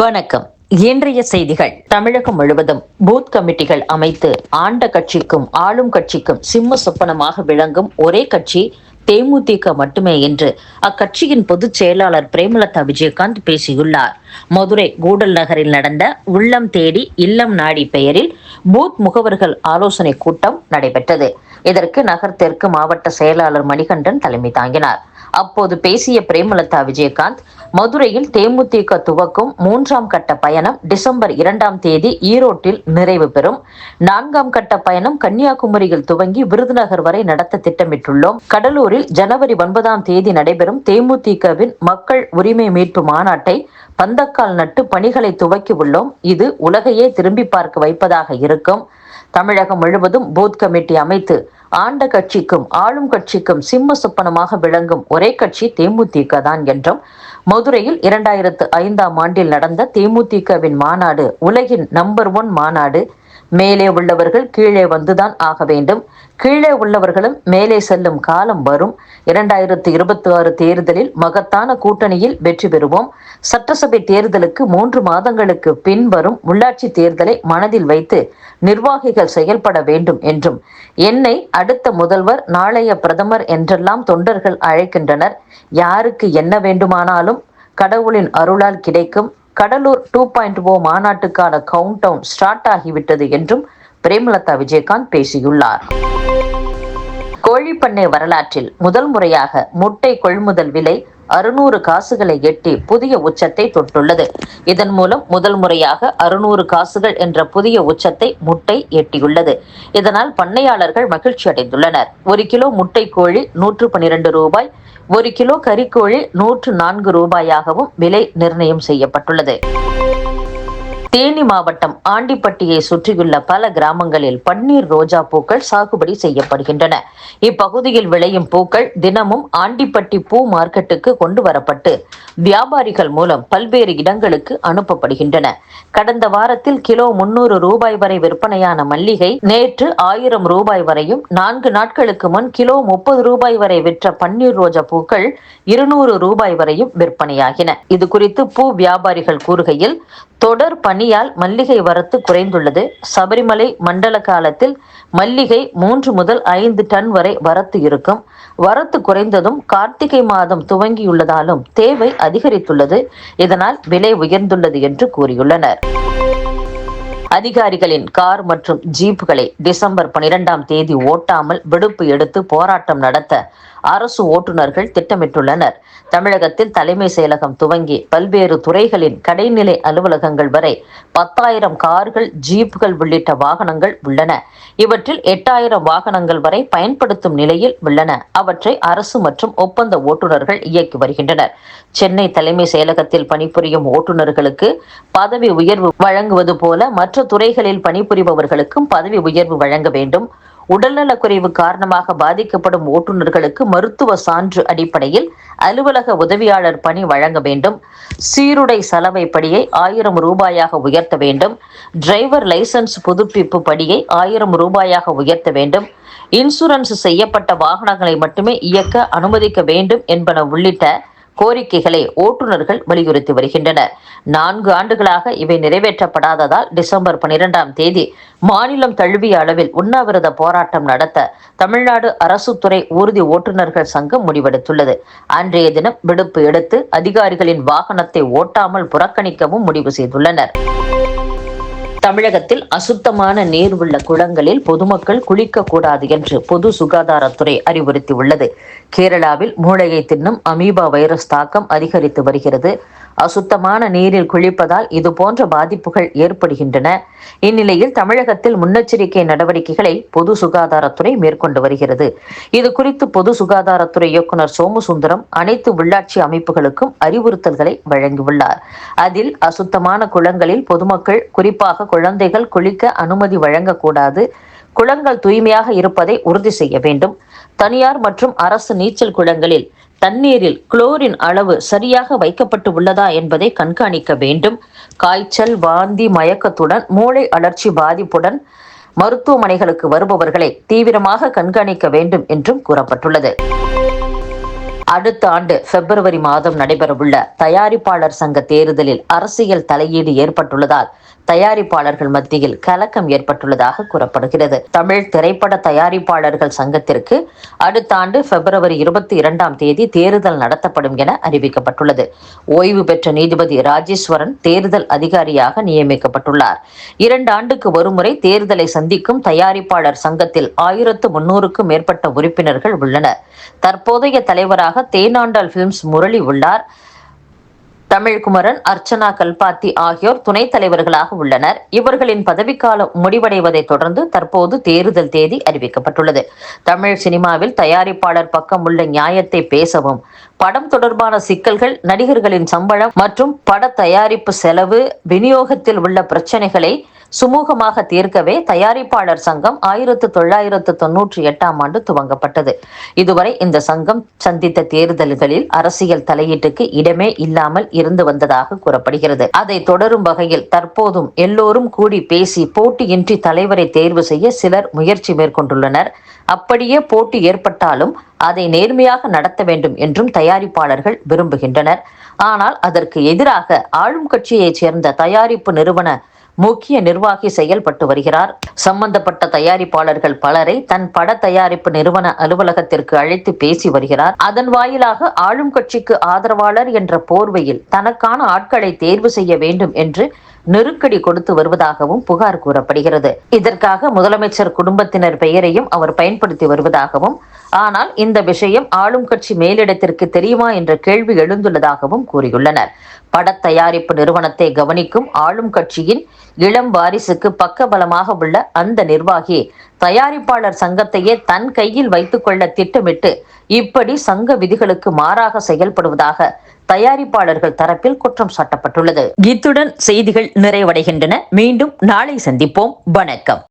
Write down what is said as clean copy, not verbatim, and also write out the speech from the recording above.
வணக்கம். இன்றைய செய்திகள். தமிழகம் முழுவதும் பூத் கமிட்டிகள் அமைத்து ஆண்ட கட்சிக்கும் ஆளும் கட்சிக்கும் சிம்ம சொப்பனமாக விளங்கும் ஒரே கட்சி தேமுதிக மட்டுமே என்று அக்கட்சியின் பொதுச் செயலாளர் பிரேமலதா விஜயகாந்த் பேசியுள்ளார். மதுரை கூடல் நகரில் நடந்த உள்ளம் தேடி இல்லம் நாடி பெயரில் பூத் முகவர்கள் ஆலோசனை கூட்டம் நடைபெற்றது. இதற்கு நகர் தெற்கு மாவட்ட செயலாளர் மணிகண்டன் தலைமை தாங்கினார். அப்போது பேசிய பிரேமலதா விஜயகாந்த், மதுரையில் தேமுதிக துவக்கும் 3ஆம் கட்ட பயணம் டிசம்பர் 2ஆம் தேதி ஈரோட்டில் நிறைவு பெறும். 4ஆம் கட்ட பயணம் கன்னியாகுமரியில் துவங்கி விருதுநகர் வரை நடத்த திட்டமிட்டுள்ளோம். கடலூரில் ஜனவரி 9ஆம் தேதி நடைபெறும் தேமுதிகவின் மக்கள் உரிமை மீட்பு மாநாட்டை பந்தக்கால் நட்டு பணிகளை துவக்கி உள்ளோம். இது உலகையே திரும்பி பார்க்க வைப்பதாக இருக்கும். தமிழகம் முழுவதும் பூத் கமிட்டி அமைத்து ஆண்ட கட்சிக்கும் ஆளும் கட்சிக்கும் சிம்ம சொப்பனமாக விளங்கும் ஒரே கட்சி தேமுதிக தான் என்றும், மதுரையில் 2005ஆம் ஆண்டில் நடந்த தேமுதிகவின் மாநாடு உலகின் நம்பர் 1 மாநாடு. மேலே உள்ளவர்கள் கீழே வந்துதான் ஆக வேண்டும். கீழே உள்ளவர்களும் மேலே செல்லும் காலம் வரும். 2026 தேர்தலில் மகத்தான கூட்டணியில் வெற்றி பெறுவோம். சட்டசபை தேர்தலுக்கு 3 மாதங்களுக்கு பின் வரும் உள்ளாட்சி தேர்தலை மனதில் வைத்து நிர்வாகிகள் செயல்பட வேண்டும் என்றும், என்னை அடுத்த முதல்வர், நாளைய பிரதமர் என்றெல்லாம் தொண்டர்கள் அழைக்கின்றனர். யாருக்கு என்ன வேண்டுமானாலும் கடவுளின் அருளால் கிடைக்கும். கடலூர் 2.0 மாநாட்டுக்கான கவுண்ட் டவுன் ஸ்டார்ட் ஆகிவிட்டது என்றும் பிரேமலதா விஜயகாந்த் பேசியுள்ளார். கோழிப்பண்ணை வரலாற்றில் முதல் முறையாக முட்டை கொள்முதல் விலை 600 காசுகளை எட்டி புதிய உச்சத்தை தொட்டுள்ளது. இதன் மூலம் முதல் முறையாக 600 காசுகள் என்ற புதிய உச்சத்தை முட்டை எட்டியுள்ளது. இதனால் பண்ணையாளர்கள் மகிழ்ச்சி அடைந்துள்ளனர். 1 கிலோ முட்டை கோழி 112 ரூபாய், 1 கிலோ கறிக்கோழி 104 ரூபாயாகவும் விலை நிர்ணயம் செய்யப்பட்டுள்ளது. தேனி மாவட்டம் ஆண்டிப்பட்டியை சுற்றியுள்ள பல கிராமங்களில் பன்னீர் ரோஜா பூக்கள் சாகுபடி செய்யப்படுகின்றன. இப்பகுதியில் விளையும் பூக்கள் தினமும் ஆண்டிப்பட்டி பூ மார்க்கெட்டுக்கு கொண்டு வரப்பட்டு வியாபாரிகள் மூலம் பல்வேறு இடங்களுக்கு அனுப்பப்படுகின்றன. கடந்த வாரத்தில் கிலோ 300 ரூபாய் வரை விற்பனையான மல்லிகை நேற்று 1000 ரூபாய் வரையும், 4 நாட்களுக்கு முன் கிலோ 30 ரூபாய் வரை விற்ற பன்னீர் ரோஜா பூக்கள் 200 ரூபாய் வரையும் விற்பனையாகின. இது குறித்து பூ வியாபாரிகள் கூறுகையில், தொடர் பனியால் மல்லிகை வரத்து குறைந்துள்ளது. சபரிமலை மண்டல காலத்தில் மல்லிகை 3 முதல் 5 டன் வரை வரத்து இருக்கும். வரத்து குறைந்ததும் கார்த்திகை மாதம் துவங்கியுள்ளதாலும் தேவை அதிகரித்துள்ளது. இதனால் விலை உயர்ந்துள்ளது என்று கூறியுள்ளனர். அதிகாரிகளின் கார் மற்றும் ஜீப்புகளை டிசம்பர் 12ஆம் தேதி ஓட்டாமல் விடுப்பு எடுத்து போராட்டம் நடத்த அரசு ஓட்டுநர்கள் திட்டமிட்டுள்ளனர். தமிழகத்தில் தலைமை செயலகம் துவங்கி பல்வேறு துறைகளின் கடைநிலை அலுவலகங்கள் வரை 10,000 கார்கள், ஜீப்புகள் உள்ளிட்ட வாகனங்கள் உள்ளன. இவற்றில் 8,000 வாகனங்கள் வரை பயன்படுத்தும் நிலையில் உள்ளன. அவற்றை அரசு மற்றும் ஒப்பந்த ஓட்டுநர்கள் இயக்கி வருகின்றனர். சென்னை தலைமை செயலகத்தில் பணிபுரியும் ஓட்டுநர்களுக்கு பதவி உயர்வு வழங்குவது போல மற்ற துறைகளில் பணிபுரிபவர்களுக்கும் பதவி உயர்வு வழங்க வேண்டும். உடல்நலக்குறைவு காரணமாக பாதிக்கப்படும் ஓட்டுநர்களுக்கு மருத்துவ சான்று அடிப்படையில் அலுவலக உதவியாளர் பணி வழங்க வேண்டும். சீருடை சலவை படியை 1000 ரூபாயாக உயர்த்த வேண்டும். டிரைவர் லைசன்ஸ் புதுப்பிப்பு படியை 1000 ரூபாயாக உயர்த்த வேண்டும். இன்சூரன்ஸ் செய்யப்பட்ட வாகனங்களை மட்டுமே இயக்க அனுமதிக்க வேண்டும் என்பன உள்ளிட்ட கோரிக்கைகளை ஓட்டுநர்கள் வலியுறுத்தி வருகின்றனர். 4 ஆண்டுகளாக இவை நிறைவேற்றப்படாததால் டிசம்பர் 12ஆம் தேதி மாநிலம் தழுவிய அளவில் உண்ணாவிரத போராட்டம் நடத்த தமிழ்நாடு அரசு துறை ஊர்தி ஓட்டுநர்கள் சங்கம் முடிவெடுத்துள்ளது. அன்றைய தினம் விடுப்பு எடுத்து அதிகாரிகளின் வாகனத்தை ஓட்டாமல் புறக்கணிக்கவும் முடிவு செய்துள்ளனர். தமிழகத்தில் அசுத்தமான நீர் உள்ள குளங்களில் பொதுமக்கள் குளிக்கக்கூடாது என்று பொது சுகாதாரத்துறை அறிவுறுத்தியுள்ளது. கேரளாவில் மூளையை தின்னும் அமீபா வைரஸ் தாக்கம் அதிகரித்து வருகிறது. அசுத்தமான நீரில் குளிப்பதால் இதுபோன்ற பாதிப்புகள் ஏற்படுகின்றன. இந்நிலையில் தமிழகத்தில் முன்னெச்சரிக்கை நடவடிக்கைகளை பொது சுகாதாரத்துறை மேற்கொண்டு வருகிறது. இது குறித்து பொது சுகாதாரத்துறை இயக்குநர் சோமசுந்தரம் அனைத்து உள்ளாட்சி அமைப்புகளுக்கும் அறிவுறுத்தல்களை வழங்கியுள்ளார். அதில் அசுத்தமான குளங்களில் பொதுமக்கள், குறிப்பாக குழந்தைகள் குளிக்க அனுமதி வழங்கக்கூடாது. குளங்கள் தூய்மையாக இருப்பதை உறுதி செய்ய வேண்டும். தனியார் மற்றும் அரசு நீச்சல் குளங்களில் தண்ணீரில் குளோரின் அளவு சரியாக வைக்கப்பட்டு உள்ளதா என்பதை கண்காணிக்க வேண்டும். காய்ச்சல், வாந்தி, மயக்கத்துடன் மூளை அழற்சி பாதிப்புடன் மருத்துவமனைகளுக்கு வருபவர்களை தீவிரமாக கண்காணிக்க வேண்டும் என்றும் கூறப்பட்டுள்ளது. அடுத்த ஆண்டு பிப்ரவரி மாதம் நடைபெறவுள்ள தயாரிப்பாளர் சங்க தேர்தலில் அரசியல் தலையீடு ஏற்பட்டுள்ளதால் தயாரிப்பாளர்கள் மத்தியில் கலக்கம் ஏற்பட்டுள்ளதாக கூறப்படுகிறது. தமிழ் திரைப்பட தயாரிப்பாளர்கள் சங்கத்திற்கு அடுத்த ஆண்டு பிப்ரவரி 22 தேர்தல் நடத்தப்படும் என அறிவிக்கப்பட்டுள்ளது. ஓய்வு பெற்ற நீதிபதி ராஜேஸ்வரன் தேர்தல் அதிகாரியாக நியமிக்கப்பட்டுள்ளார். 2 ஆண்டுக்கு ஒருமுறை தேர்தலை சந்திக்கும் தயாரிப்பாளர் சங்கத்தில் 1300க்கும் மேற்பட்ட உறுப்பினர்கள் உள்ளனர். தற்போதைய தலைவராக தேனாண்டாள் பிலிம்ஸ் முரளி உள்ளார். தமிழ்குமரன், அர்ச்சனா கல்பாத்தி ஆகியோர் துணைத் தலைவர்களாக உள்ளனர். இவர்களின் பதவிக்காலம் முடிவடைவதை தொடர்ந்து தற்போது தேர்தல் தேதி அறிவிக்கப்பட்டுள்ளது. தமிழ் சினிமாவில் தயாரிப்பாளர் பக்கம் உள்ள நியாயத்தை பேசவும், படம் தொடர்பான சிக்கல்கள், நடிகர்களின் சம்பளம் மற்றும் பட தயாரிப்பு செலவு, விநியோகத்தில் உள்ள பிரச்சனைகளை சுமூகமாக தீர்க்கவே தயாரிப்பாளர் சங்கம் 1998 ஆண்டு துவங்கப்பட்டது. இதுவரை இந்த சங்கம் சந்தித்த தேர்தல்களில் அரசியல் தலையீட்டுக்கு இடமே இல்லாமல் இருந்து வந்ததாக கூறப்படுகிறது. அதை தொடரும் வகையில் தற்போதும் எல்லோரும் கூடி பேசி போட்டியின்றி தலைவரை தேர்வு செய்ய சிலர் முயற்சி மேற்கொண்டுள்ளனர். அப்படியே போட்டி ஏற்பட்டாலும் அதை நேர்மையாக நடத்த வேண்டும் என்றும் தயாரிப்பாளர்கள் விரும்புகின்றனர். ஆனால் அதற்கு எதிராக ஆளும் கட்சியைச் சேர்ந்த தயாரிப்பு நிறுவன முக்கிய நிர்வாகி செயல்பட்டு வருகிறார். சம்பந்தப்பட்ட தயாரிப்பாளர்கள் பலரை தன் பட தயாரிப்பு நிறுவன அலுவலகத்திற்கு அழைத்து பேசி வருகிறார். அதன் வாயிலாக ஆளும் கட்சிக்கு ஆதரவாளர் என்ற போர்வையில் தனக்கான ஆட்களை தேர்வு செய்ய வேண்டும் என்று நெருக்கடி கொடுத்து வருவதாகவும் புகார் கூறப்படுகிறது. இதற்காக முதலமைச்சர் குடும்பத்தினர் பெயரையும் அவர் பயன்படுத்தி வருவதாகவும், ஆனால் இந்த விஷயம் ஆளும் கட்சி மேலிடத்திற்கு தெரியுமா என்ற கேள்வி எழுந்துள்ளதாகவும் கூறியுள்ளனர். பட தயாரிப்பு நிறுவனத்தை கவனிக்கும் ஆளும் கட்சியின் இளம் வாரிசுக்கு பக்கபலமாக உள்ள அந்த நிர்வாகி தயாரிப்பாளர் சங்கத்தையே தன் கையில் வைத்துக் கொள்ள திட்டமிட்டு இப்படி சங்க விதிகளுக்கு மாறாக செயல்படுவதாக தயாரிப்பாளர்கள் தரப்பில் குற்றம் சாட்டப்பட்டுள்ளது. இத்துடன் செய்திகள் நிறைவடைகின்றன. மீண்டும் நாளை சந்திப்போம். வணக்கம்.